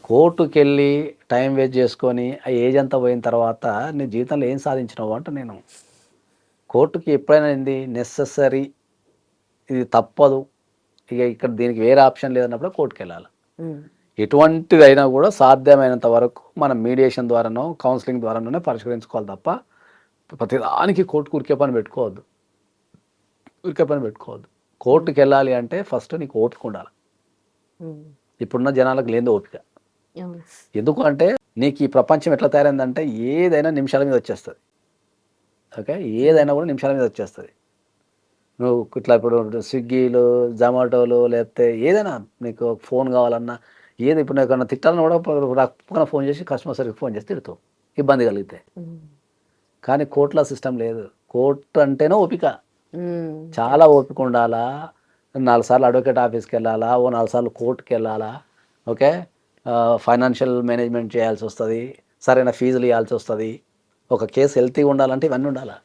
కోర్టుకెళ్ళి time waste చేసుకొని ఆ age అంతా పోయిన తర్వాత నీ జీవితంలో ఏం సాధించినావు అంట నేను. కోర్టుకి ఎప్పుడైనా ఏంది నెసెసరీ, ఇది తప్పదు, ఇక ఇక్కడ దీనికి వేరే ఆప్షన్ లేదన్నప్పుడు కోర్టుకెళ్ళాలి. హ్మ్. ఎటువంటిదైనా కూడా సాధ్యమైనంత వరకు మనం మీడియేషన్ ద్వారానో కౌన్సిలింగ్ ద్వారానో పరిష్కరించుకోవాలి తప్ప ప్రతిదానికి కోర్టుకు ఉరికే పని పెట్టుకోవద్దు. కోర్టుకి వెళ్ళాలి అంటే ఫస్ట్ నీకు ఓపిక ఉండాలి. హ్మ్. ఇప్పుడున్న జనాలకు లేని ఓపిక. అవును. ఎందుకు అంటే నీకు ఈ ప్రపంచం ఎట్లా తయారైందంటే ఏదైనా నిమిషాల మీద వచ్చేస్తుంది. ఓకే, ఏదైనా కూడా నిమిషాల మీద వచ్చేస్తుంది. నువ్వు ఇట్లా ఇప్పుడు స్విగ్గీలు, జొమాటోలు, లేకపోతే ఏదైనా నీకు ఫోన్ కావాలన్నా, ఏది ఇప్పుడు నీకు ఏమన్నా తిట్టాలని కూడా పక్కన ఫోన్ చేసి కస్టమర్ సర్వీస్కి ఫోన్ చేసి తిడతావు ఇబ్బంది కలిగితే. హ్మ్. కానీ కోర్టుల సిస్టమ్ లేదు. కోర్టు అంటేనే ఓపిక, హ్మ్. చాలా ఓపిక ఉండాలా. 4 సార్లు అడ్వకేట్ ఆఫీస్కి వెళ్ళాలా, ఓ 4 సార్లు కోర్టుకి వెళ్ళాలా. ఓకే, ఫైనాన్షియల్ మేనేజ్మెంట్ చేయాల్సి వస్తుంది, సరైన ఫీజులు ఇవ్వాల్సి వస్తుంది. ఒక కేసు హెల్తీగా ఉండాలంటే ఇవన్నీ ఉండాలా.